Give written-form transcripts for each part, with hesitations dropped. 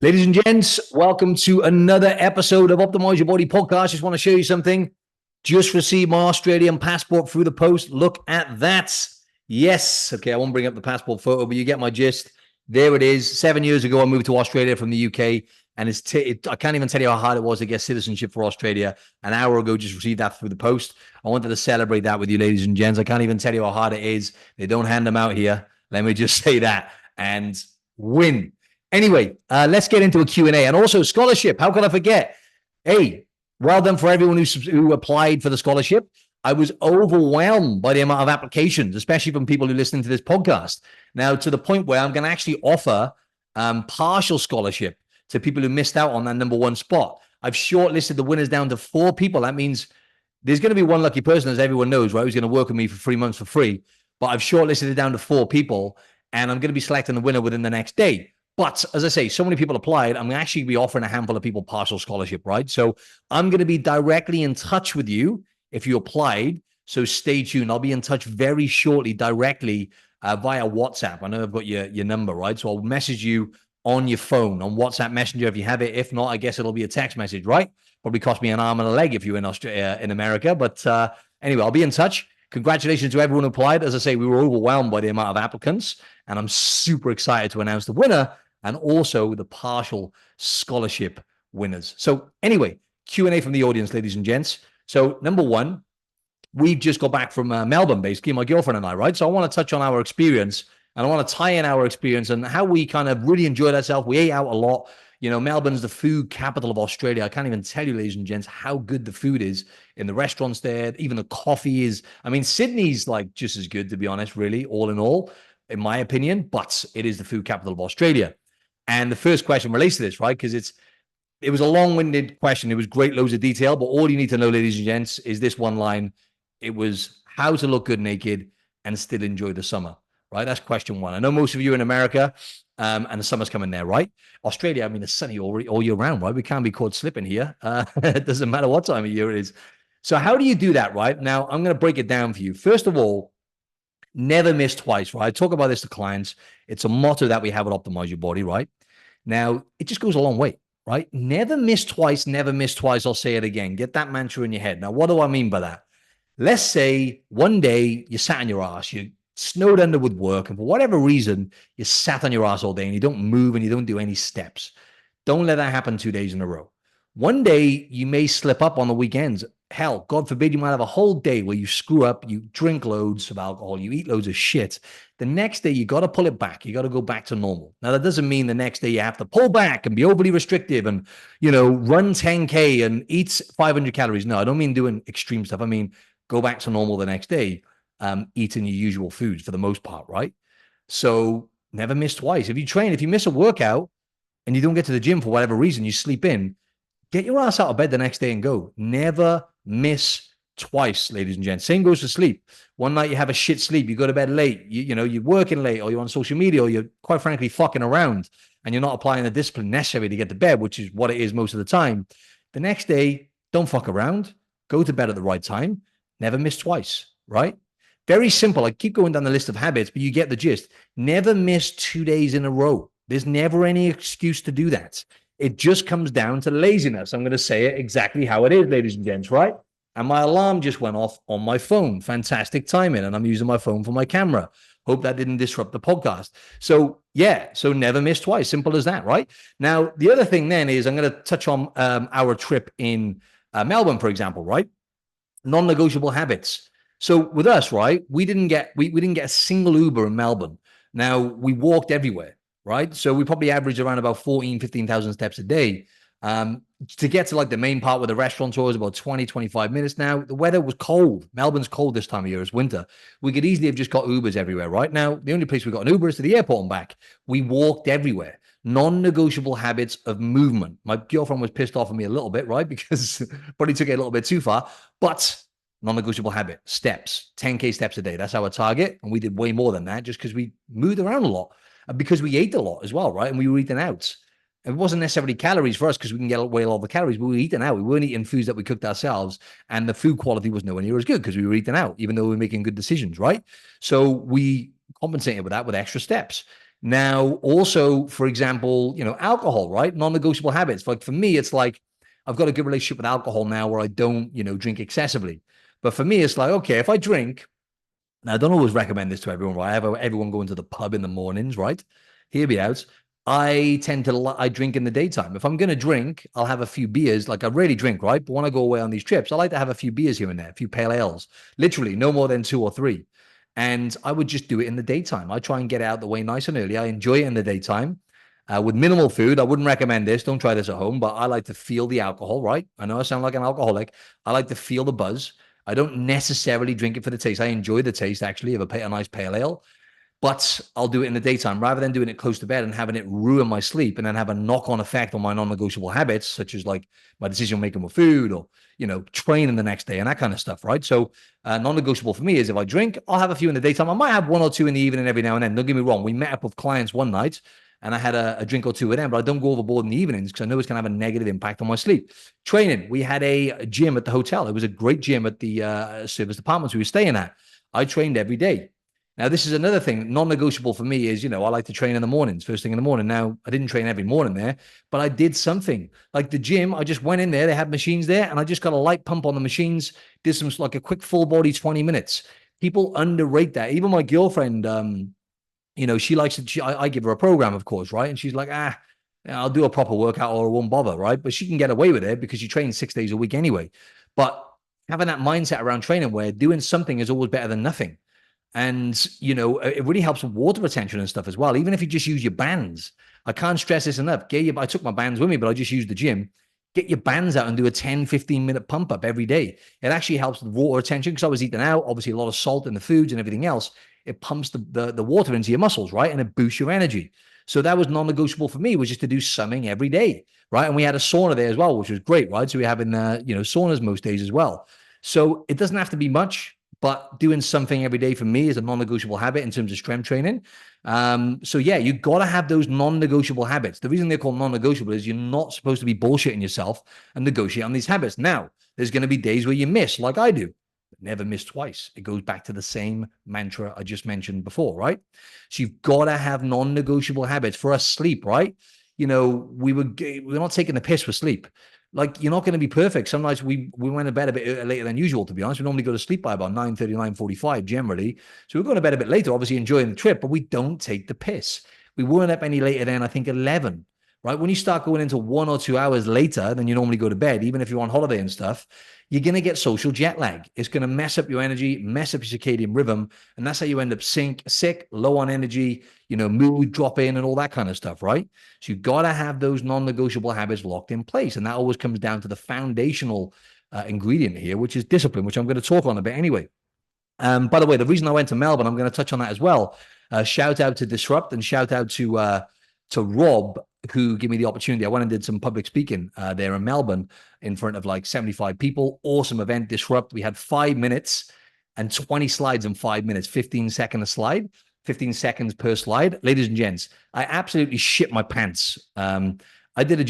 Ladies and gents, welcome to another episode of Optimize Your Body podcast. Just want to show you something. Just received my Australian passport through the post. Look at that. Yes. Okay, I won't bring up the passport photo, but you get my gist. There it is. 7 years ago, I moved to Australia from the UK, and I can't even tell you how hard it was to get citizenship for Australia. An hour ago, just received that through the post. I wanted to celebrate that with you, ladies and gents. I can't even tell you how hard it is. They don't hand them out here. Let me just say that. And win. Anyway, let's get into a Q&A. And also scholarship. How could I forget? Hey, well done for everyone who applied for the scholarship. I was overwhelmed by the amount of applications, especially from people who listen to this podcast. Now, to the point where I'm going to actually offer partial scholarship to people who missed out on that number one spot. I've shortlisted the winners down to 4 people. That means there's going to be one lucky person, as everyone knows, right, who's going to work with me for 3 months for free. But I've shortlisted it down to 4 people, and I'm going to be selecting the winner within the next day. But as I say, so many people applied, I'm actually be offering a handful of people partial scholarship, right? So I'm going to be directly in touch with you if you applied. So stay tuned. I'll be in touch very shortly, directly via WhatsApp. I know I've got your number, right? So I'll message you on your phone, on WhatsApp Messenger if you have it. If not, I guess it'll be a text message, right? Probably cost me an arm and a leg if you're in Australia, in America. But anyway, I'll be in touch. Congratulations to everyone who applied. As I say, we were overwhelmed by the amount of applicants, and I'm super excited to announce the winner and also the partial scholarship winners. So anyway, Q&A from the audience, ladies and gents. So number one, we've just got back from Melbourne, basically, my girlfriend and I, right? So I want to touch on our experience, and I want to tie in our experience and how we kind of really enjoyed ourselves. We ate out a lot. You know, Melbourne's the food capital of Australia. I can't even tell you, ladies and gents, how good the food is in the restaurants there. Even the coffee is, I mean, Sydney's like just as good, to be honest, really, all in all, in my opinion, but it is the food capital of Australia. And the first question relates to this, right? Because it was a long-winded question. It was great, loads of detail, but all you need to know, ladies and gents, is this one line. It was how to look good naked and still enjoy the summer, right? That's question one. I know most of you are in America, and the summer's coming there, right? Australia, I mean, it's sunny all year round, right? We can't be caught slipping here. It doesn't matter what time of year it is. So how do you do that, right? Now, I'm going to break it down for you. First of all, never miss twice, right? I talk about this to clients. It's a motto that we have at Optimize Your Body, right? Now, it just goes a long way, right? Never miss twice, never miss twice. I'll say it again. Get that mantra in your head. Now, what do I mean by that? Let's say one day you sat on your ass, you snowed under with work, and for whatever reason, you sat on your ass all day and you don't move and you don't do any steps. Don't let that happen 2 days in a row. One day you may slip up on the weekends. Hell, God forbid, you might have a whole day where you screw up, you drink loads of alcohol, you eat loads of shit. The next day, you got to pull it back. You got to go back to normal. Now, that doesn't mean the next day you have to pull back and be overly restrictive and, you know, run 10K and eat 500 calories. No, I don't mean doing extreme stuff. I mean, go back to normal the next day, eating your usual foods for the most part, right? So never miss twice. If you miss a workout and you don't get to the gym for whatever reason, you sleep in, get your ass out of bed the next day and go. Never miss twice, ladies and gents. Same goes for sleep. One night you have a shit sleep, you go to bed late, you know, you're working late, or you're on social media, or you're quite frankly fucking around, and you're not applying the discipline necessary to get to bed, which is what it is most of the time. The next day, don't fuck around. Go to bed at the right time. Never miss twice, right? Very simple. I keep going down the list of habits, but you get the gist. Never miss 2 days in a row. There's never any excuse to do that. It just comes down to laziness. I'm going to say it exactly how it is, ladies and gents, right? And my alarm just went off on my phone. Fantastic timing. And I'm using my phone for my camera. Hope that didn't disrupt the podcast. So yeah, so never miss twice. Simple as that, right? Now, the other thing then is I'm going to touch on our trip in Melbourne, for example, right? Non-negotiable habits. So with us, right, we didn't get a single Uber in Melbourne. Now, we walked everywhere, right? So we probably averaged around about 15,000 steps a day. To get to like the main part where the restaurant was about 20, 25 minutes. Now, the weather was cold. Melbourne's cold this time of year. It's winter. We could easily have just got Ubers everywhere, right? Now, the only place we got an Uber is to the airport and back. We walked everywhere. Non-negotiable habits of movement. My girlfriend was pissed off at me a little bit, right? Because probably took it a little bit too far, but non-negotiable habit, steps, 10K steps a day. That's our target. And we did way more than that just because we moved around a lot and because we ate a lot as well, right? And we were eating out. It wasn't necessarily calories for us because we can get away with all the calories, but we were eating out. We weren't eating foods that we cooked ourselves, and the food quality was nowhere near as good because we were eating out, even though we were making good decisions, right? So we compensated with that with extra steps. Now, also, for example, alcohol, right? Non-negotiable habits. Like for me, it's like I've got a good relationship with alcohol now where I don't, drink excessively. But for me, it's like, okay, if I drink, now I don't always recommend this to everyone, right? I have everyone going to the pub in the mornings, right? Hear me out. I drink in the daytime. If I'm going to drink, I'll have a few beers. Like I rarely drink, right? But when I go away on these trips, I like to have a few beers here and there, a few pale ales, literally no more than 2 or 3. And I would just do it in the daytime. I try and get out the way nice and early. I enjoy it in the daytime with minimal food. I wouldn't recommend this. Don't try this at home, but I like to feel the alcohol, right? I know I sound like an alcoholic. I like to feel the buzz. I don't necessarily drink it for the taste. I enjoy the taste actually of a nice pale ale, but I'll do it in the daytime rather than doing it close to bed and having it ruin my sleep and then have a knock-on effect on my non-negotiable habits, such as like my decision making with food or, training the next day and that kind of stuff, right? So non-negotiable for me is if I drink, I'll have a few in the daytime. I might have 1 or 2 in the evening every now and then. Don't get me wrong. We met up with clients one night and I had a drink or 2 with them, but I don't go overboard in the evenings because I know it's going to have a negative impact on my sleep. Training, we had a gym at the hotel. It was a great gym at the service apartments we were staying at. I trained every day. Now, this is another thing, non-negotiable for me is, I like to train in the mornings, first thing in the morning. Now, I didn't train every morning there, but I did something. Like the gym, I just went in there, they had machines there, and I just got a light pump on the machines, did some like a quick full body 20 minutes. People underrate that. Even my girlfriend, she likes it. I give her a program, of course, right? And she's like, I'll do a proper workout or I won't bother, right? But she can get away with it because she trains 6 days a week anyway. But having that mindset around training where doing something is always better than nothing. And, it really helps with water retention and stuff as well. Even if you just use your bands, I can't stress this enough. I took my bands with me, but I just used the gym. Get your bands out and do a 10, 15-minute pump up every day. It actually helps with water retention because I was eating out, obviously a lot of salt in the foods and everything else. It pumps the water into your muscles, right? And it boosts your energy. So that was non-negotiable for me, was just to do something every day, right? And we had a sauna there as well, which was great, right? So we're having, saunas most days as well. So it doesn't have to be much, but doing something every day for me is a non-negotiable habit in terms of strength training. So yeah, you got to have those non-negotiable habits. The reason they're called non-negotiable is you're not supposed to be bullshitting yourself and negotiate on these habits. Now, there's going to be days where you miss, like I do. Never miss twice. It goes back to the same mantra I just mentioned before, right? So you've got to have non-negotiable habits. For us, sleep, right? We're not taking the piss for sleep. Like, you're not going to be perfect. Sometimes we went to bed a bit later than usual, to be honest. We normally go to sleep by about 9:30, 9:45 generally. So we're going to bed a bit later, obviously enjoying the trip, but we don't take the piss. We weren't up any later than, I think, 11, right? When you start going into 1 or 2 hours later than you normally go to bed, even if you're on holiday and stuff, you're going to get social jet lag. It's going to mess up your energy, mess up your circadian rhythm. And that's how you end up sick, low on energy, mood drop in and all that kind of stuff, right? So you've got to have those non-negotiable habits locked in place. And that always comes down to the foundational ingredient here, which is discipline, which I'm going to talk on a bit anyway. By the way, the reason I went to Melbourne, I'm going to touch on that as well. Shout out to Disrupt and shout out to Rob, who gave me the opportunity. I went and did some public speaking there in Melbourne in front of like 75 people. Awesome event, Disrupt. We had 5 minutes and 20 slides in 5 minutes, 15 seconds a slide, 15 seconds per slide. Ladies and gents, I absolutely shit my pants. I did a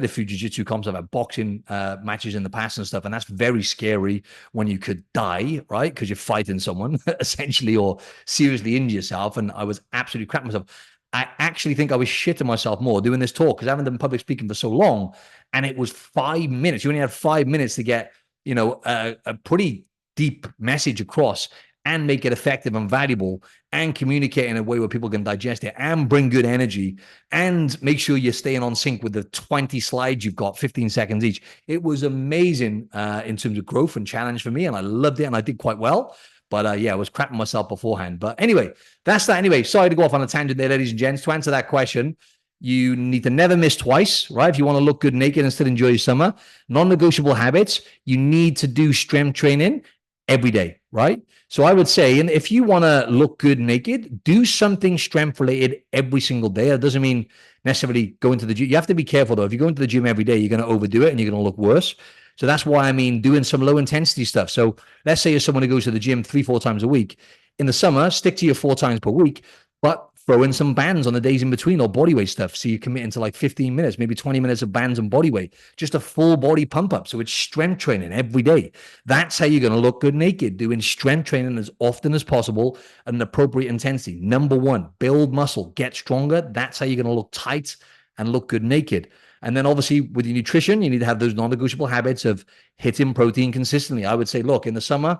few jiu-jitsu comps. I've had boxing matches in the past and stuff, and that's very scary when you could die, right? Because you're fighting someone essentially or seriously injure yourself. And I was absolutely crapping myself. I actually think I was shitting myself more doing this talk because I haven't done public speaking for so long. And it was 5 minutes. You only had 5 minutes to get, a pretty deep message across and make it effective and valuable and communicate in a way where people can digest it and bring good energy and make sure you're staying on sync with the 20 slides you've got, 15 seconds each. It was amazing in terms of growth and challenge for me. And I loved it and I did quite well. But I was crapping myself beforehand. But anyway, that's that. Anyway, sorry to go off on a tangent there, ladies and gents. To answer that question, you need to never miss twice, right? If you want to look good naked and still enjoy your summer, non-negotiable habits, you need to do strength training every day, right? So I would say, and if you want to look good naked, do something strength related every single day. That doesn't mean necessarily go into the gym. You have to be careful though. If you go into the gym every day, you're going to overdo it and you're going to look worse. So that's why I mean doing some low intensity stuff. So let's say you're someone who goes to the gym 3-4 times a week. In the summer, stick to your 4 times per week, but Throw in some bands on the days in between or body weight stuff. So you commit into like 15 minutes, maybe 20 minutes of bands and body weight, just a full body pump up. So it's strength training every day. That's how you're going to look good naked, doing strength training as often as possible at an appropriate intensity. Number one, build muscle, get stronger. That's how you're going to look tight and look good naked. And then obviously with your nutrition, you need to have those non-negotiable habits of hitting protein consistently. I would say, look, in the summer,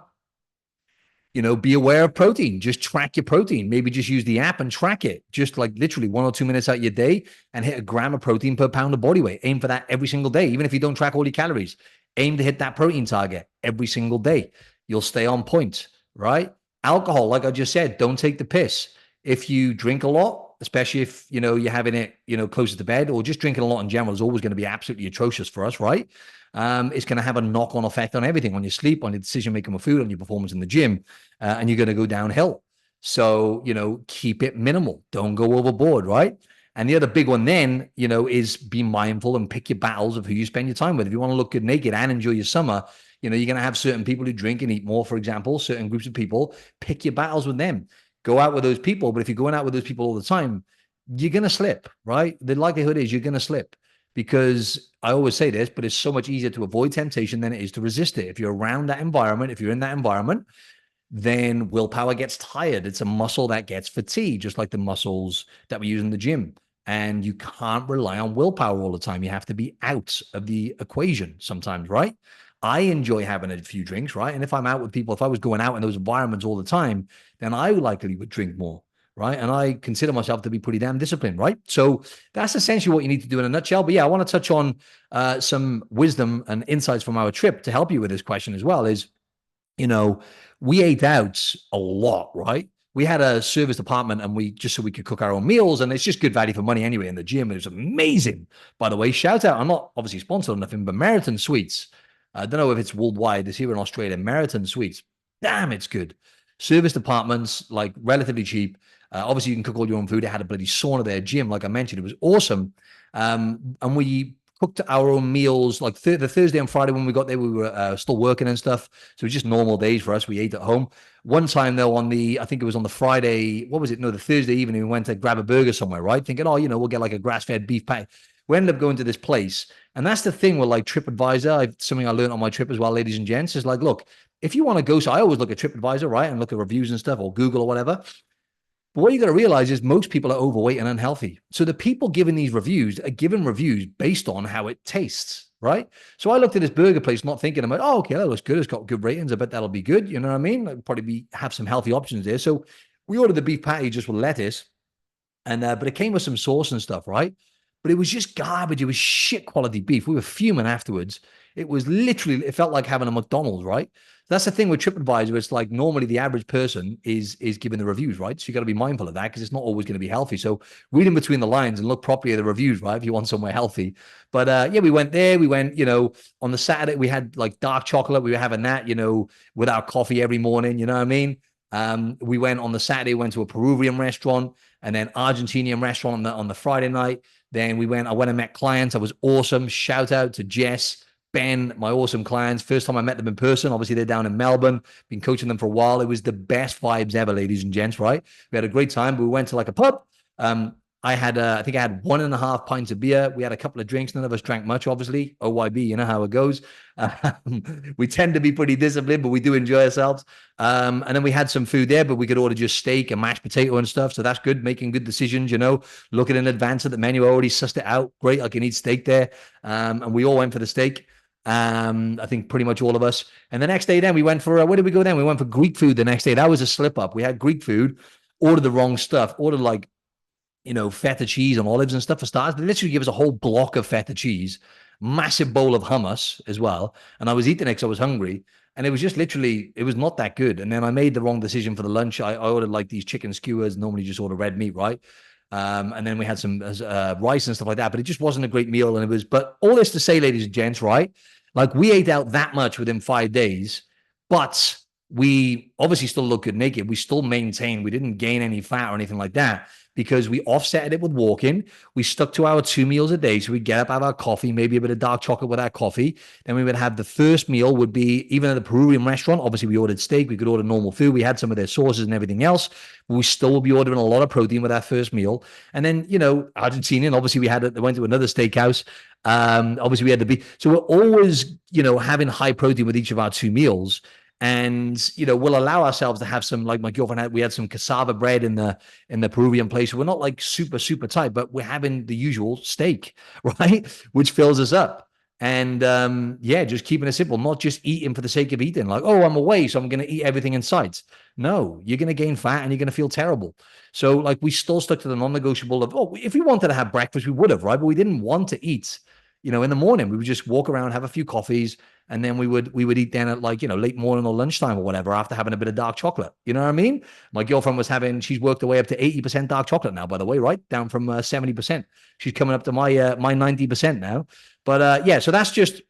be aware of protein. Just track your protein. Maybe just use the app and track it. Just like literally 1 or 2 minutes out your day and hit a gram of protein per pound of body weight. Aim for that every single day. Even if you don't track all your calories, aim to hit that protein target every single day. You'll stay on point, right? Alcohol, like I just said, don't take the piss. If you drink a lot, especially if, you're having it, closer to bed, or just drinking a lot in general is always going to be absolutely atrocious for us, right? It's going to have a knock-on effect on everything, on your sleep, on your decision-making with food, on your performance in the gym, and you're going to go downhill. So, keep it minimal. Don't go overboard, right? And the other big one then, is be mindful and pick your battles of who you spend your time with. If you want to look good naked and enjoy your summer, you're going to have certain people who drink and eat more, for example, certain groups of people. Pick your battles with them. Go out with those people. But if you're going out with those people all the time, you're going to slip, right? The likelihood is you're going to slip. Because I always say this, but it's so much easier to avoid temptation than it is to resist it. If you're around that environment, if you're in that environment, then willpower gets tired. It's a muscle that gets fatigued, just like the muscles that we use in the gym. And you can't rely on willpower all the time. You have to be out of the equation sometimes, right? I enjoy having a few drinks, right? And if I'm out with people, if I was going out in those environments all the time, then I likely would drink more. Right. And I consider myself to be pretty damn disciplined. Right. So that's essentially what you need to do in a nutshell. But yeah, I want to touch on some wisdom and insights from our trip to help you with this question as well. Is, we ate out a lot. Right. We had a service department and so we could cook our own meals, and it's just good value for money anyway in the gym. It was amazing. By the way, shout out. I'm not obviously sponsored or nothing, but Meriton Sweets. I don't know if it's worldwide. It's here in Australia. Meriton Sweets. Damn, it's good. Service departments, like relatively cheap. Obviously, you can cook all your own food. It had a bloody sauna there, gym, like I mentioned. It was awesome. And we cooked our own meals. Like the Thursday and Friday when we got there, we were still working and stuff. So it was just normal days for us. We ate at home. One time, though, I think it was on the Friday, what was it? No, the Thursday evening, we went to grab a burger somewhere, right? Thinking, we'll get like a grass-fed beef patty. We ended up going to this place. And that's the thing with like TripAdvisor. Something I learned on my trip as well, ladies and gents, is like, look, if you want to go, so I always look at TripAdvisor, right? And look at reviews and stuff, or Google or whatever. But what you got to realize is most people are overweight and unhealthy. So the people giving these reviews are giving reviews based on how it tastes, right? So I looked at this burger place, not thinking about, okay, that looks good. It's got good ratings. I bet that'll be good. You know what I mean? Like probably have some healthy options there. So we ordered the beef patty just with lettuce, and but it came with some sauce and stuff, right? But it was just garbage. It was shit quality beef. We were fuming afterwards. It was literally, it felt like having a McDonald's, right? That's the thing with TripAdvisor. It's like normally the average person is giving the reviews, right? So you got to be mindful of that because it's not always going to be healthy. So read in between the lines and look properly at the reviews, right? If you want somewhere healthy. But yeah, we went there. We went, on the Saturday, we had like dark chocolate. We were having that, with our coffee every morning. You know what I mean? We went on the Saturday, went to a Peruvian restaurant and then Argentinian restaurant on the Friday night. Then I went and met clients. I was awesome. Shout out to Jess, Ben, my awesome clients. First time I met them in person. Obviously, they're down in Melbourne. Been coaching them for a while. It was the best vibes ever, ladies and gents, right? We had a great time. We went to like a pub. I think I had 1.5 pints of beer. We had a couple of drinks. None of us drank much, obviously. OYB, you know how it goes. We tend to be pretty disciplined, but we do enjoy ourselves. And then we had some food there, but we could order just steak and mashed potato and stuff. So that's good. Making good decisions, looking in advance at the menu. I already sussed it out. Great. I can eat steak there. And we all went for the steak. I think pretty much all of us. And the next day then we went for, where did we go then? We went for Greek food the next day. That was a slip up. We had Greek food, ordered the wrong stuff, ordered like, feta cheese and olives and stuff for starters. They literally give us a whole block of feta cheese, massive bowl of hummus as well. And I was eating it because I was hungry. And it was just literally, it was not that good. And then I made the wrong decision for the lunch. I ordered like these chicken skewers, normally just order red meat, right? And then we had some rice and stuff like that, but it just wasn't a great meal. And but all this to say, ladies and gents, right? Like we ate out that much within 5 days, but we obviously still look good naked. We still maintain, we didn't gain any fat or anything like that because we offset it with walking. We stuck to our 2 meals a day. So we get up, have our coffee, maybe a bit of dark chocolate with our coffee. Then we would have the first meal would be, even at the Peruvian restaurant, obviously we ordered steak, we could order normal food. We had some of their sauces and everything else. We still would be ordering a lot of protein with our first meal. And then, Argentinian, obviously we went to another steakhouse. Obviously we had the beef. So we're always, having high protein with each of our 2 meals. And we'll allow ourselves to have some, like my girlfriend we had some cassava bread in the Peruvian place. We're not like super super tight, but we're having the usual steak, right, which fills us up. And just keeping it simple, not just eating for the sake of eating, like, oh, I'm away, so I'm going to eat everything in sight. No, you're going to gain fat and you're going to feel terrible. So like we still stuck to the non-negotiable of, oh, if we wanted to have breakfast, we would have, right? But we didn't want to eat, in the morning. We would just walk around, have a few coffees, and then we would eat then at like, late morning or lunchtime or whatever after having a bit of dark chocolate. You know what I mean? My girlfriend she's worked her way up to 80% dark chocolate now, by the way, right? Down from 70%. She's coming up to my 90% now. But so that's just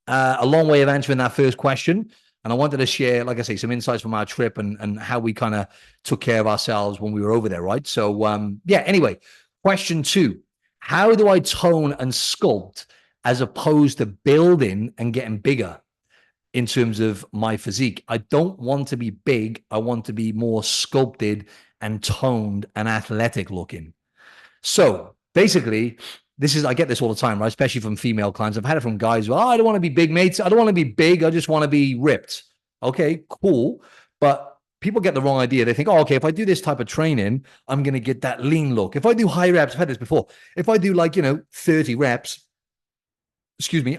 a long way of answering that first question. And I wanted to share, like I say, some insights from our trip and how we kind of took care of ourselves when we were over there, right? So anyway, question 2. How do I tone and sculpt as opposed to building and getting bigger in terms of my physique? I don't want to be big. I want to be more sculpted and toned and athletic looking. So basically, I get this all the time, right? Especially from female clients. I've had it from guys. Well, I don't want to be big, mates. I don't want to be big. I just want to be ripped. Okay, cool. But people get the wrong idea. They think, oh, okay, if I do this type of training, I'm going to get that lean look. If I do high reps, I've had this before. If I do 30 reps,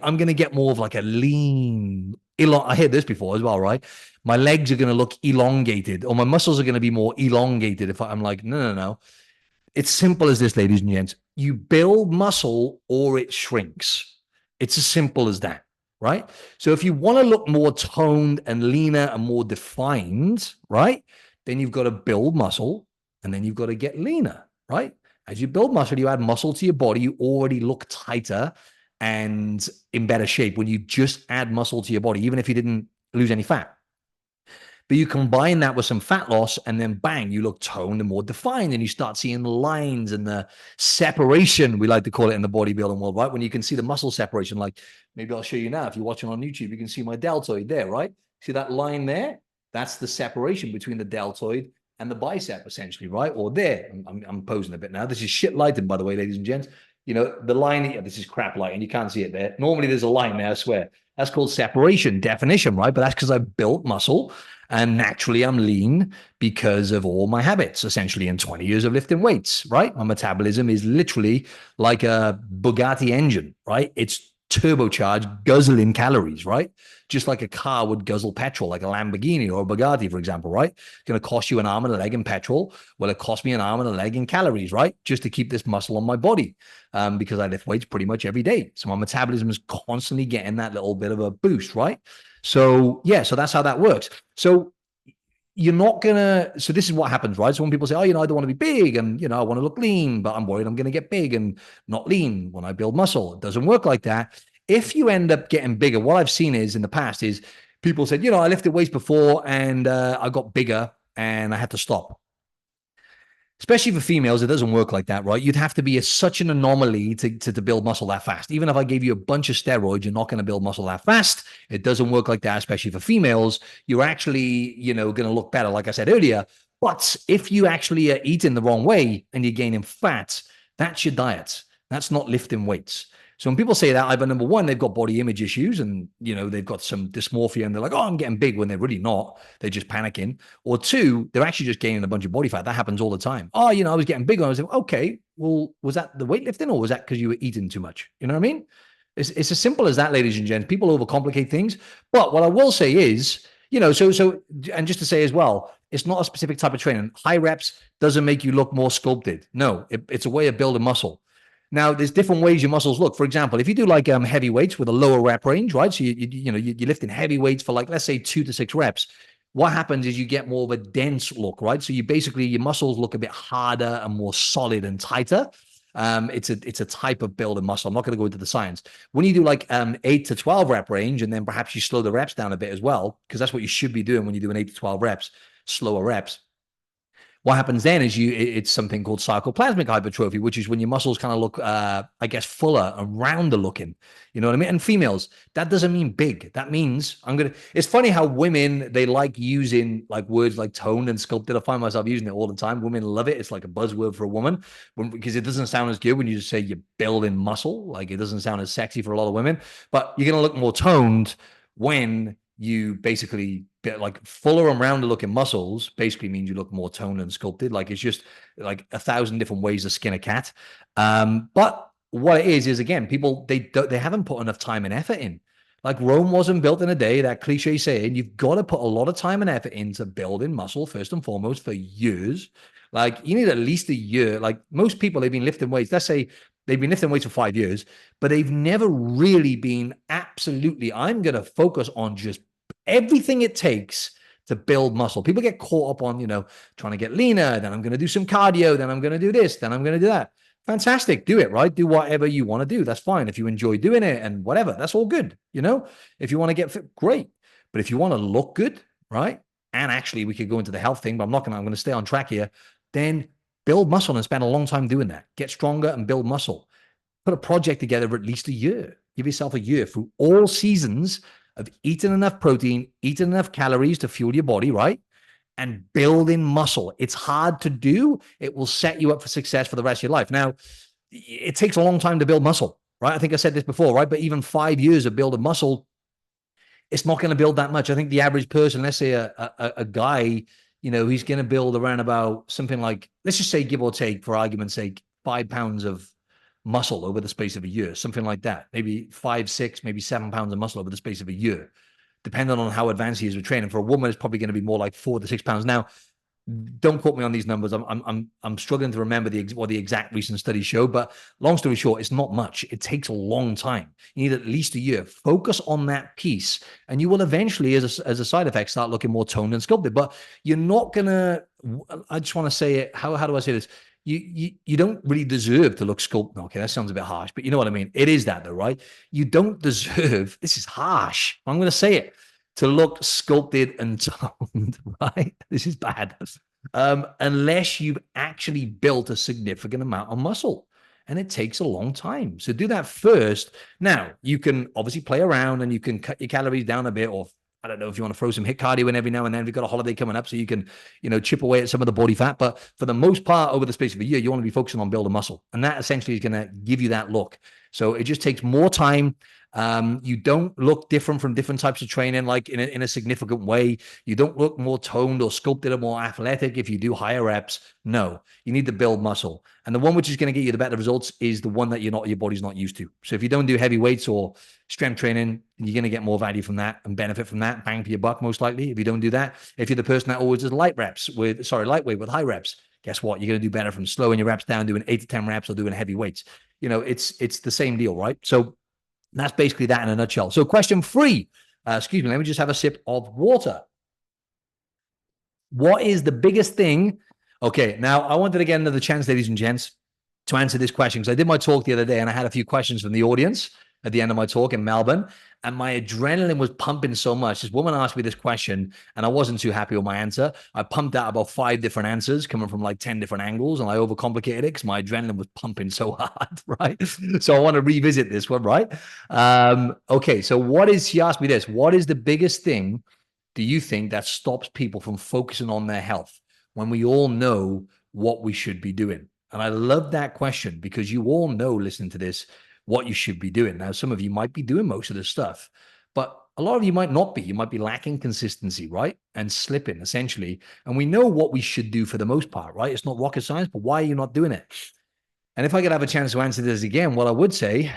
I'm going to get more of like a lean, I heard this before as well, right? My legs are going to look elongated, or my muscles are going to be more elongated. If I'm like, no. It's simple as this, ladies and gents. You build muscle or it shrinks. It's as simple as that, right? So if you want to look more toned and leaner and more defined, right, then you've got to build muscle and then you've got to get leaner, right? As you build muscle, you add muscle to your body, you already look tighter and in better shape when you just add muscle to your body, even if you didn't lose any fat. But you combine that with some fat loss and then bang, you look toned and more defined and you start seeing the lines and the separation, we like to call it in the bodybuilding world, right? When you can see the muscle separation, like maybe I'll show you now. If you're watching on YouTube, you can see my deltoid there, right? See that line there? That's the separation between the deltoid and the bicep essentially, right? Or there, I'm posing a bit now. This is shit lighting, by the way, ladies and gents. The line, this is crap lighting. You can't see it there. Normally there's a line there, I swear. That's called separation, definition, right? But that's because I built muscle. And naturally, I'm lean because of all my habits, essentially, in 20 years of lifting weights, right? My metabolism is literally like a Bugatti engine, right? It's turbocharged, guzzling calories, right? Just like a car would guzzle petrol, like a Lamborghini or a Bugatti, for example, right? It's going to cost you an arm and a leg in petrol. Well, it cost me an arm and a leg in calories, right? Just to keep this muscle on my body because I lift weights pretty much every day. So my metabolism is constantly getting that little bit of a boost, right? So so that's how that works. So you're not gonna, so this is what happens, right? So when people say, oh, I don't want to be big and, I want to look lean, but I'm worried I'm going to get big and not lean when I build muscle. It doesn't work like that. If you end up getting bigger, what I've seen is in the past is people said, I lifted weights before and I got bigger and I had to stop. Especially for females, it doesn't work like that, right? You'd have to be such an anomaly to build muscle that fast. Even if I gave you a bunch of steroids, you're not going to build muscle that fast. It doesn't work like that, especially for females. You're actually, going to look better, like I said earlier. But if you actually are eating the wrong way and you're gaining fat, that's your diet. That's not lifting weights. So when people say that, either number one, they've got body image issues and, they've got some dysmorphia and they're like, oh, I'm getting big when they're really not. They're just panicking. Or two, they're actually just gaining a bunch of body fat. That happens all the time. Oh, I was getting big. I was like, okay, well, was that the weightlifting or was that because you were eating too much? You know what I mean? It's as simple as that, ladies and gents. People overcomplicate things. But what I will say is, and just to say as well, it's not a specific type of training. High reps doesn't make you look more sculpted. No, it's a way of building muscle. Now, there's different ways your muscles look. For example, if you do like heavy weights with a lower rep range, right? So you're lifting heavy weights for like, let's say 2 to 6 reps. What happens is you get more of a dense look, right? So your muscles look a bit harder and more solid and tighter. It's a type of building muscle. I'm not going to go into the science. When you do like 8 to 12 rep range, and then perhaps you slow the reps down a bit as well, because that's what you should be doing when you do an 8 to 12 reps, slower reps. What happens then is it's something called sarcoplasmic hypertrophy, which is when your muscles kind of look, I guess, fuller and rounder looking. You know what I mean? And females, that doesn't mean big. That means it's funny how women, they like using like words like toned and sculpted. I find myself using it all the time. Women love it. It's like a buzzword for a woman because it doesn't sound as good when you just say you're building muscle. Like it doesn't sound as sexy for a lot of women, but you're going to look more toned when you basically get like fuller and rounder looking muscles. Basically means you look more toned and sculpted. Like it's just like 1,000 different ways to skin a cat. But what it is again, people, they haven't put enough time and effort in. Like Rome wasn't built in a day, that cliche saying. You've got to put a lot of time and effort into building muscle first and foremost for years. Like you need at least a year. Like most people, they've been lifting weights. Let's say they've been lifting weights for 5 years, but they've never really been absolutely, I'm going to focus on just everything it takes to build muscle. People get caught up on, trying to get leaner. Then I'm going to do some cardio. Then I'm going to do this. Then I'm going to do that. Fantastic. Do it, right? Do whatever you want to do. That's fine. If you enjoy doing it and whatever, that's all good. If you want to get fit, great. But if you want to look good, right? And actually we could go into the health thing, but I'm going to stay on track here. Then build muscle and spend a long time doing that. Get stronger and build muscle. Put a project together for at least a year. Give yourself a year through all seasons of eating enough protein, eating enough calories to fuel your body, right? And building muscle. It's hard to do. It will set you up for success for the rest of your life. Now, it takes a long time to build muscle, right? I think I said this before, right? But even 5 years of building muscle, it's not going to build that much. I think the average person, let's say a guy, he's going to build around about something like, let's just say, give or take, for argument's sake, 5 pounds of muscle over the space of a year, something like that. Maybe 5, 6, maybe 7 pounds of muscle over the space of a year, depending on how advanced he is with training. For a woman, it's probably going to be more like 4 to 6 pounds. Now, don't quote me on these numbers. I'm struggling to remember what the exact recent studies show, but long story short, it's not much. It takes a long time. You need at least a year. Focus on that piece, and you will eventually, as a side effect, start looking more toned and sculpted. But you're not gonna. I just want to say it. How do I say this? You don't really deserve to look sculpted. Okay, that sounds a bit harsh, but you know what I mean. It is that though, right? You don't deserve. This is harsh. I'm going to say it. To look sculpted and toned, right? This is bad. Unless you've actually built a significant amount of muscle. And it takes a long time. So do that first. Now, you can obviously play around and you can cut your calories down a bit, or I don't know if you want to throw some HIIT cardio in every now and then. We've got a holiday coming up, so you can, chip away at some of the body fat. But for the most part, over the space of a year, you want to be focusing on building muscle. And that essentially is going to give you that look. So it just takes more time. You don't look different from different types of training, like in a significant way. You don't look more toned or sculpted or more athletic if you do higher reps. No, you need to build muscle. And the one which is going to get you the better results is the one that your body's not used to. So if you don't do heavy weights or strength training, you're going to get more value from that and benefit from that. Bang for your buck, most likely. If you don't do that, if you're the person that always does lightweight with high reps, guess what? You're going to do better from slowing your reps down, doing 8 to 10 reps or doing heavy weights. It's the same deal, right? So that's basically that in a nutshell. So question 3, excuse me, let me just have a sip of water. What is the biggest thing? Okay, now I wanted to get another chance, ladies and gents, to answer this question, because I did my talk the other day and I had a few questions from the audience at the end of my talk in Melbourne, and my adrenaline was pumping so much. This woman asked me this question and I wasn't too happy with my answer. I pumped out about 5 different answers coming from like 10 different angles, and I overcomplicated it because my adrenaline was pumping so hard, right? So I want to revisit this one, right? Okay, so she asked me this: what is the biggest thing do you think that stops people from focusing on their health when we all know what we should be doing? And I love that question because you all know, listening to this, what you should be doing. Now, some of you might be doing most of this stuff, but a lot of you might not be. You might be lacking consistency, right? And slipping, essentially. And we know what we should do for the most part, right? It's not rocket science, but why are you not doing it? And if I could have a chance to answer this again, what I would say,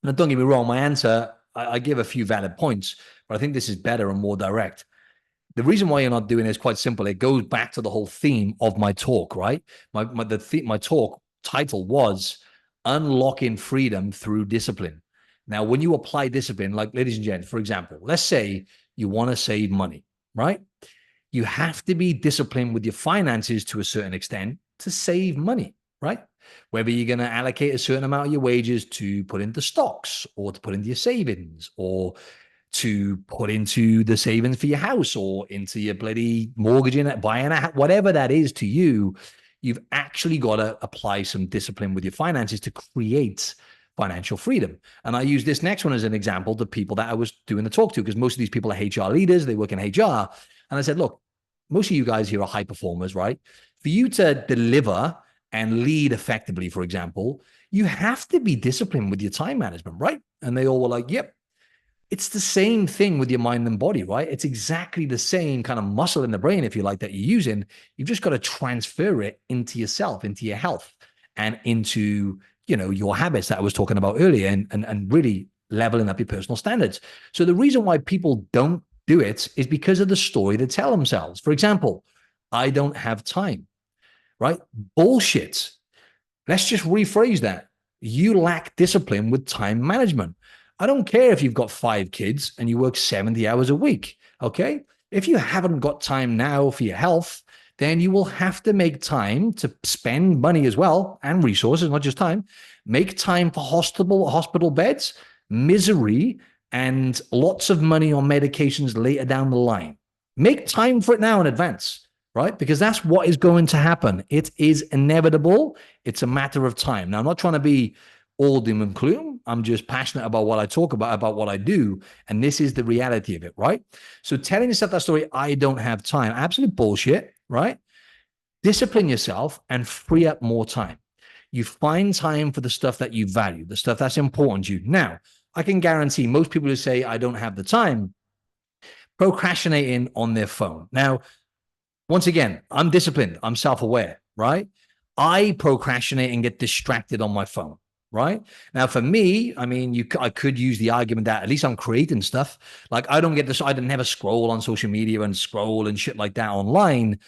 and don't get me wrong, my answer, I give a few valid points, but I think this is better and more direct. The reason why you're not doing it is quite simple. It goes back to the whole theme of my talk, right? My talk title was Unlocking Freedom Through Discipline. Now, when you apply discipline, like ladies and gents, for example, let's say you want to save money, right? You have to be disciplined with your finances to a certain extent to save money, right? whether you're going to allocate a certain amount of your wages to put into stocks or to put into your savings or to put into the savings for your house or into your bloody mortgage in it, buying a house, whatever that is to you, you've actually got to apply some discipline with your finances to create financial freedom. And I use this next one as an example to people that I was doing the talk to, because most of these people are HR leaders, they work in HR. And I said, look, most of you guys here are high performers, right? For you to deliver and lead effectively, for example, you have to be disciplined with your time management, right? And they all were like, yep. It's the same thing with your mind and body, right? It's exactly the same kind of muscle in the brain, if you like, that you're using. You've just got to transfer it into yourself, into your health, and into, your habits that I was talking about earlier, and really leveling up your personal standards. So the reason why people don't do it is because of the story they tell themselves. For example, I don't have time, right? Bullshit. Let's just rephrase that. You lack discipline with time management. I don't care if you've got 5 kids and you work 70 hours a week, okay? If you haven't got time now for your health, then you will have to make time to spend money as well, and resources, not just time. Make time for hospital beds, misery, and lots of money on medications later down the line. Make time for it now in advance, right? Because that's what is going to happen. It is inevitable. It's a matter of time. Now, I'm not trying to be all doom and gloom. I'm just passionate about what I talk about what I do. And this is the reality of it, right? So telling yourself that story, I don't have time, absolute bullshit, right? Discipline yourself and free up more time. You find time for the stuff that you value, the stuff that's important to you. Now, I can guarantee most people who say, I don't have the time, procrastinating on their phone. Now, once again, I'm disciplined. I'm self-aware, right? I procrastinate and get distracted on my phone. Right now, for me, I mean, I could use the argument that at least I'm creating stuff. Like I didn't never scroll on social media and scroll and shit like that online.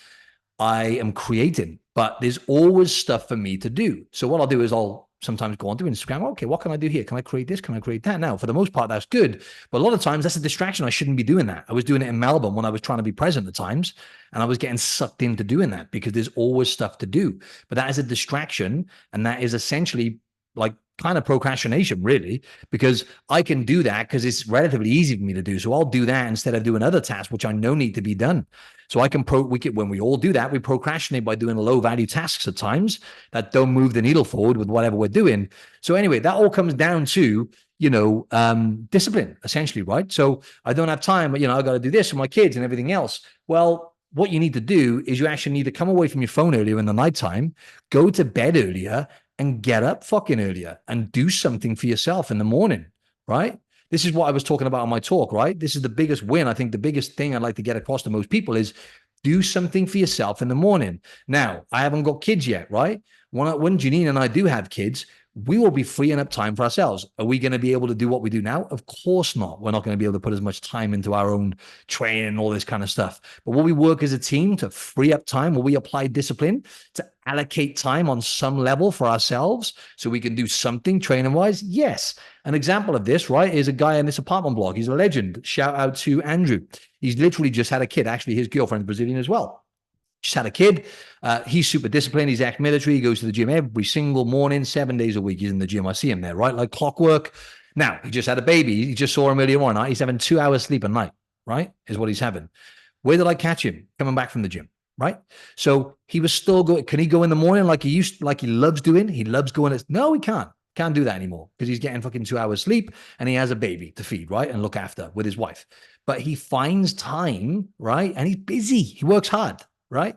I am creating, but there's always stuff for me to do. So what I'll do is I'll sometimes go onto Instagram. Okay, what can I do here? Can I create this? Can I create that? Now, for the most part, that's good. But a lot of times that's a distraction. I shouldn't be doing that. I was doing it in Melbourne when I was trying to be present at times, and I was getting sucked into doing that because there's always stuff to do. But that is a distraction, and that is essentially like kind of procrastination, really, because I can do that because it's relatively easy for me to do. So I'll do that instead of doing other tasks, which I know need to be done. So when we all do that, we procrastinate by doing low value tasks at times that don't move the needle forward with whatever we're doing. So anyway, that all comes down to, discipline, essentially, right? So I don't have time, but, I got to do this for my kids and everything else. Well, what you need to do is you actually need to come away from your phone earlier in the nighttime, go to bed earlier, and get up fucking earlier and do something for yourself in the morning, right? This is what I was talking about on my talk, right? This is the biggest win. I think the biggest thing I'd like to get across to most people is do something for yourself in the morning. Now, I haven't got kids yet, right? When Janine and I do have kids, we will be freeing up time for ourselves. Are we going to be able to do what we do now? Of course not. We're not going to be able to put as much time into our own training and all this kind of stuff. But will we work as a team to free up time? Will we apply discipline to allocate time on some level for ourselves so we can do something training wise? Yes. An example of this, right, is a guy in this apartment blog. He's a legend. Shout out to Andrew. He's literally just had a kid. Actually, his girlfriend's Brazilian as well. Just had a kid. He's super disciplined. He's ex-military. He goes to the gym every single morning, 7 days a week. He's in the gym. I see him there, right? Like clockwork. Now, he just had a baby. He just saw him earlier on. He's having 2 hours sleep a night, right? Is what he's having. Where did I catch him? Coming back from the gym, right? So he was still going. Can he go in the morning like he used, like he loves doing? He loves going. No, he can't. Can't do that anymore because he's getting fucking 2 hours sleep and he has a baby to feed, right? And look after with his wife. But he finds time, right? And he's busy. He works hard, right?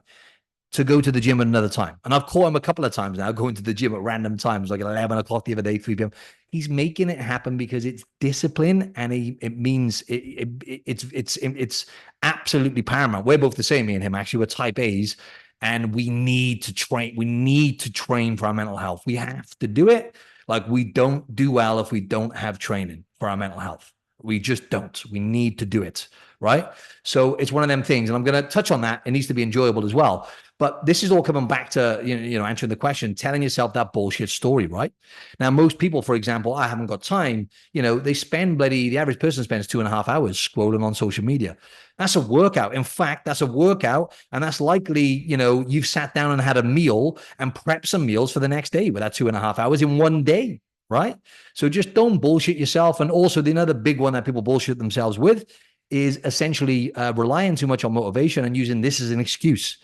To go to the gym at another time. And I've caught him a couple of times now going to the gym at random times, like at 11 o'clock the other day, 3 p.m. He's making it happen because it's discipline and it means it's absolutely paramount. We're both the same, me and him. Actually, we're type A's and we need to train. We need to train for our mental health. We have to do it. Like we don't do well if we don't have training for our mental health. We just don't. We need to do it, right? So it's one of them things. And I'm going to touch on that. It needs to be enjoyable as well. But this is all coming back to, answering the question, telling yourself that bullshit story, right? Now, most people, for example, I haven't got time, they spend the average person spends 2.5 hours scrolling on social media. That's a workout. In fact, that's a workout. And that's likely, you've sat down and had a meal and prepped some meals for the next day with that 2.5 hours in one day, right? So just don't bullshit yourself. And also, the another big one that people bullshit themselves with is essentially relying too much on motivation and using this as an excuse.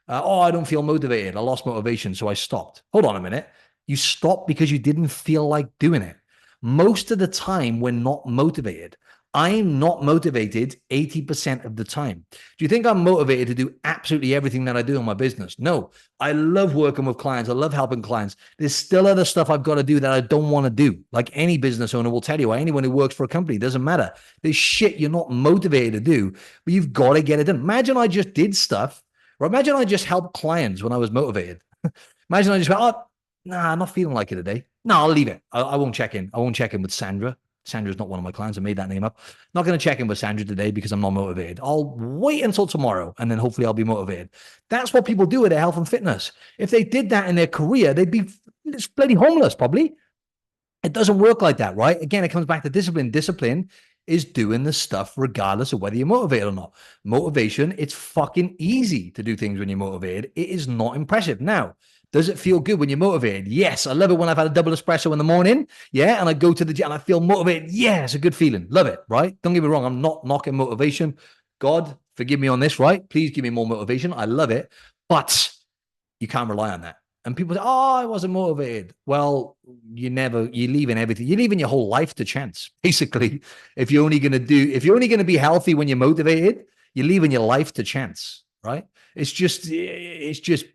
I don't feel motivated. I lost motivation, so I stopped. Hold on a minute. You stopped because you didn't feel like doing it. Most of the time, we're not motivated. I'm not motivated 80% of the time. Do you think I'm motivated to do absolutely everything that I do in my business? No. I love working with clients. I love helping clients. There's still other stuff I've got to do that I don't want to do. Like any business owner will tell you, or anyone who works for a company, doesn't matter. There's shit you're not motivated to do, but you've got to get it done. Imagine I just did stuff, or imagine I just helped clients when I was motivated. Imagine I just went, nah, I'm not feeling like it today. No, I'll leave it. I won't check in. I won't check in with Sandra. Sandra's not one of my clients. I made that name up. Not going to check in with Sandra today because I'm not motivated. I'll wait until tomorrow and then hopefully I'll be motivated. That's what people do with their health and fitness. If they did that in their career, they'd be bloody homeless probably. It doesn't work like that, right? Again, it comes back to discipline. Discipline is doing the stuff regardless of whether you're motivated or not. Motivation, it's fucking easy to do things when you're motivated. It is not impressive. Now, does it feel good when you're motivated? Yes. I love it when I've had a double espresso in the morning. Yeah. And I go to the gym and I feel motivated. Yeah. It's a good feeling. Love it. Right. Don't get me wrong. I'm not knocking motivation. God, forgive me on this, right? Please give me more motivation. I love it. But you can't rely on that. And people say, I wasn't motivated. Well, you're leaving everything. You're leaving your whole life to chance. Basically, if you're only going to be healthy when you're motivated, you're leaving your life to chance, right? It just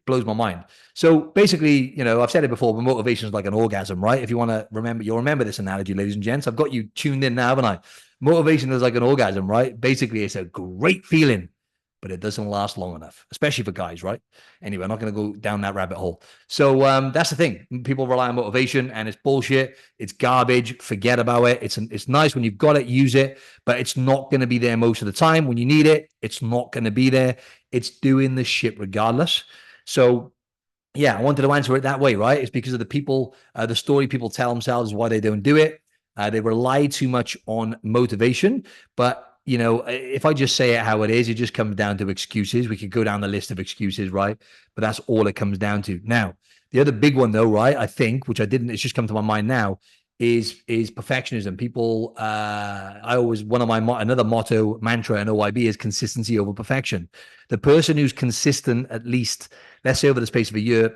blows my mind. So basically, I've said it before, but motivation is like an orgasm, right? If you want to remember, you'll remember this analogy, ladies and gents. I've got you tuned in now, haven't I? Motivation is like an orgasm, right? Basically, it's a great feeling, but it doesn't last long enough, especially for guys, right? Anyway, I'm not going to go down that rabbit hole. So that's the thing. People rely on motivation and it's bullshit. It's garbage. Forget about it. It's nice when you've got it, use it, but it's not going to be there most of the time. When you need it, it's not going to be there. It's doing the shit regardless. So yeah, I wanted to answer it that way, right? It's because of the people, the story people tell themselves why they don't do it. They rely too much on motivation, but if I just say it how it is, it just comes down to excuses. We could go down the list of excuses, right? But that's all it comes down to. Now, the other big one though, right? I think, which it's just come to my mind now, is perfectionism. People, another mantra in OIB is consistency over perfection. The person who's consistent, at least, let's say over the space of a year,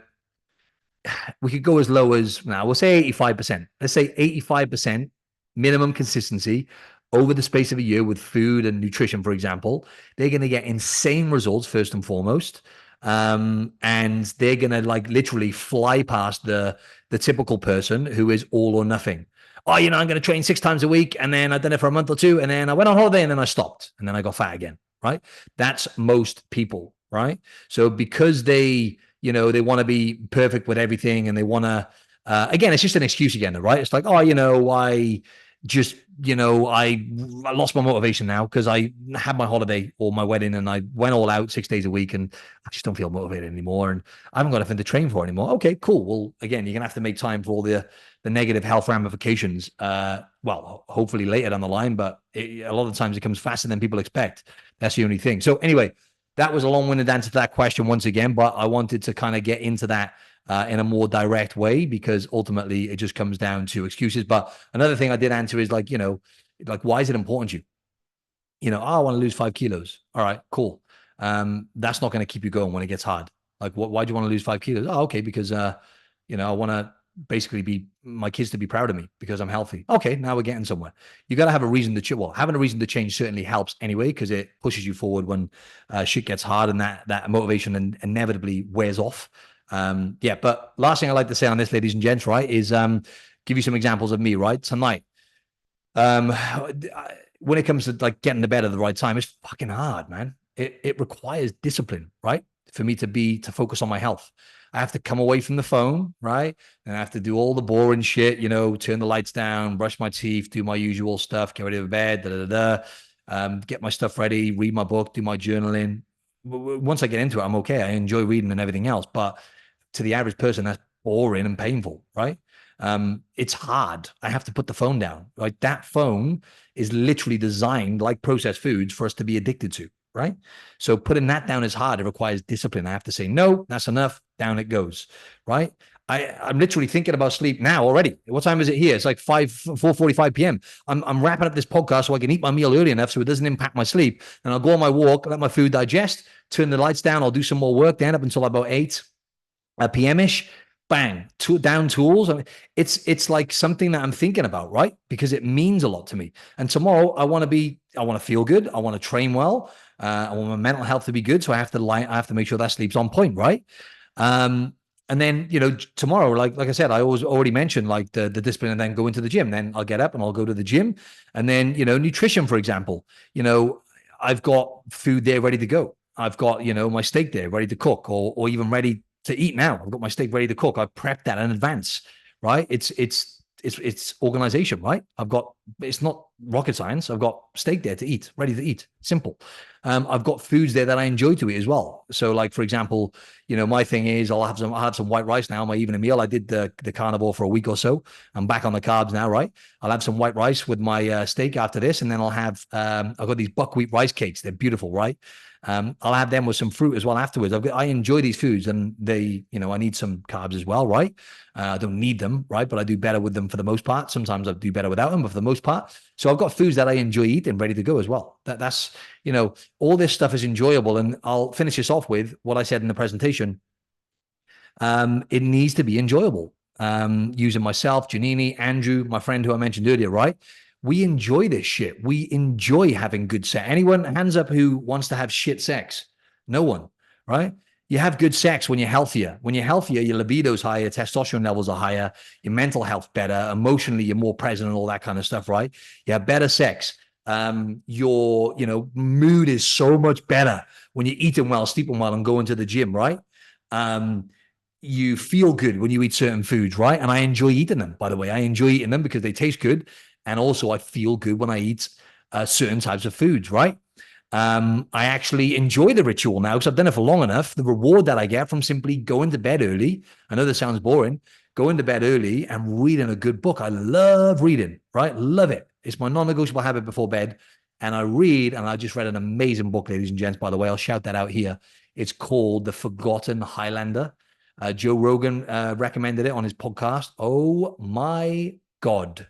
we could go as low as, now we'll say 85%. Let's say 85% minimum consistency over the space of a year with food and nutrition, for example. They're going to get insane results first and foremost. And they're going to literally fly past the typical person who is all or nothing. I'm going to train 6 times a week. And then I've done it for a month or two. And then I went on holiday and then I stopped. And then I got fat again, right? That's most people, right? So because they want to be perfect with everything and they want to, again, it's just an excuse again, right? It's like, I just, I lost my motivation now because I had my holiday or my wedding and I went all out 6 days a week and I just don't feel motivated anymore. And I haven't got anything to train for anymore. Okay, cool. Well, again, you're going to have to make time for all the negative health ramifications. Well, hopefully later down the line, but a lot of the times it comes faster than people expect. That's the only thing. So anyway, that was a long-winded answer to that question once again, but I wanted to kind of get into that in a more direct way because ultimately it just comes down to excuses. But another thing I did answer is why is it important to you? I want to lose 5 kilos. All right, cool. That's not going to keep you going when it gets hard. Why do you want to lose 5 kilos? Oh, okay, because I want to basically my kids to be proud of me because I'm healthy. Okay, now we're getting somewhere. You got to have a reason to change. Well, having a reason to change certainly helps anyway because it pushes you forward when shit gets hard and that motivation inevitably wears off. But last thing I like to say on this, ladies and gents, right, is give you some examples of me, right? Tonight, when it comes to getting to bed at the right time, it's fucking hard, man. It requires discipline, right? For me to focus on my health. I have to come away from the phone, right? And I have to do all the boring shit, turn the lights down, brush my teeth, do my usual stuff, get ready for bed, get my stuff ready, read my book, do my journaling, once I get into it, I'm okay. I enjoy reading and everything else. But to the average person, that's boring and painful, right? It's hard. I have to put the phone down. Like that phone is literally designed like processed foods for us to be addicted to, right? So putting that down is hard. It requires discipline. I have to say, no, that's enough. Down it goes, right? I'm literally thinking about sleep now already. What time is it here? It's like 4:45 p.m. I'm wrapping up this podcast so I can eat my meal early enough so it doesn't impact my sleep. And I'll go on my walk, let my food digest, turn the lights down. I'll do some more work then up until about 8 p.m. ish. Bang, down tools. I mean, it's like something that I'm thinking about, right? Because it means a lot to me. And tomorrow I want to feel good. I want to train well. I want my mental health to be good. So I have to make sure that sleep's on point, right? And then, tomorrow, like I said, I already mentioned like the discipline and then go into the gym. Then I'll get up and I'll go to the gym. And then, nutrition, for example, I've got food there ready to go. I've got, my steak there ready to cook or even ready to eat now. I've got my steak ready to cook. I've prepped that in advance, right? It's organization, right? It's not rocket science. I've got steak there to eat, ready to eat. Simple. I've got foods there that I enjoy to eat as well. So like, for example, my thing is I'll have some white rice now, my evening meal. I did the carnivore for a week or so. I'm back on the carbs now, right? I'll have some white rice with my steak after this. And then I've got these buckwheat rice cakes. They're beautiful, right? I'll have them with some fruit as well afterwards. I enjoy these foods and they, I need some carbs as well, right? I don't need them, right? But I do better with them for the most part. Sometimes I do better without them, but for the most part. So I've got foods that I enjoy eating ready to go as well. That's, all this stuff is enjoyable. And I'll finish this off with what I said in the presentation. It needs to be enjoyable. Using myself, Janini, Andrew, my friend who I mentioned earlier, right? We enjoy this shit. We enjoy having good sex. Anyone, hands up, who wants to have shit sex? No one, right? You have good sex when you're healthier. When you're healthier, your libido's higher, testosterone levels are higher, your mental health better, emotionally you're more present and all that kind of stuff, right? You have better sex. Your mood is so much better when you're eating well, sleeping well, and going to the gym, right? You feel good when you eat certain foods, right? And I enjoy eating them, by the way. I enjoy eating them because they taste good. And also I feel good when I eat certain types of foods, right? I actually enjoy the ritual now because I've done it for long enough. The reward that I get from simply going to bed early, I know this sounds boring, going to bed early and reading a good book. I love reading, right? Love it. It's my non-negotiable habit before bed. And I read, and I just read an amazing book, ladies and gents, by the way. I'll shout that out here. It's called The Forgotten Highlander. Joe Rogan recommended it on his podcast. Oh my God.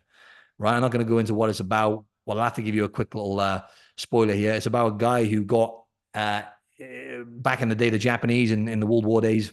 Right. I'm not going to go into what it's about. Well, I'll have to give you a quick little spoiler here. It's about a guy who got back in the day, the Japanese in the World War days,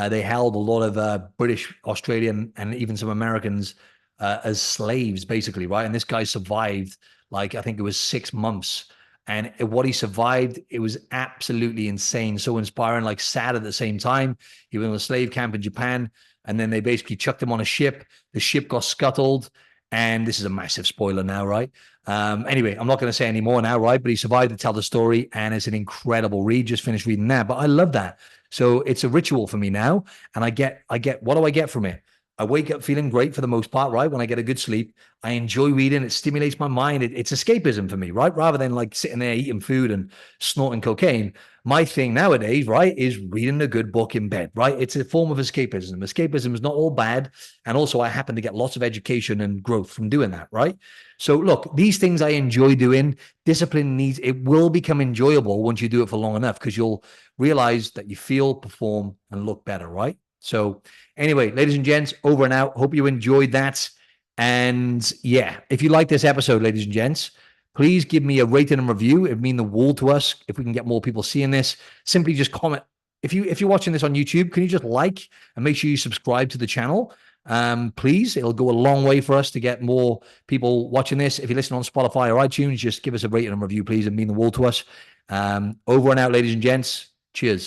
they held a lot of British, Australian, and even some Americans as slaves, basically, right? And this guy survived, like, I think it was 6 months. And what he survived, it was absolutely insane, so inspiring, like sad at the same time. He was in a slave camp in Japan, and then they basically chucked him on a ship. The ship got scuttled. And this is a massive spoiler now, right? Anyway, I'm not going to say any more now, right? But he survived to tell the story, and it's an incredible read. Just finished reading that, but I love that. So it's a ritual for me now, and I get. What do I get from it? I wake up feeling great for the most part, right? When I get a good sleep, I enjoy reading. It stimulates my mind. It's escapism for me, right? Rather than like sitting there eating food and snorting cocaine. My thing nowadays, right, is reading a good book in bed, right? It's a form of escapism. Escapism is not all bad. And also I happen to get lots of education and growth from doing that, right? So look, these things I enjoy doing. Discipline it will become enjoyable once you do it for long enough, because you'll realize that you feel, perform, and look better, right? So anyway, ladies and gents, over and out. Hope you enjoyed that. And yeah, if you like this episode, ladies and gents, please give me a rating and review. It would mean the world to us if we can get more people seeing this. Simply just comment. If you're watching this on YouTube, can you just like and make sure you subscribe to the channel? Please, it'll go a long way for us to get more people watching this. If you listen on Spotify or iTunes, just give us a rating and review, please. It would mean the world to us. Over and out, ladies and gents. Cheers.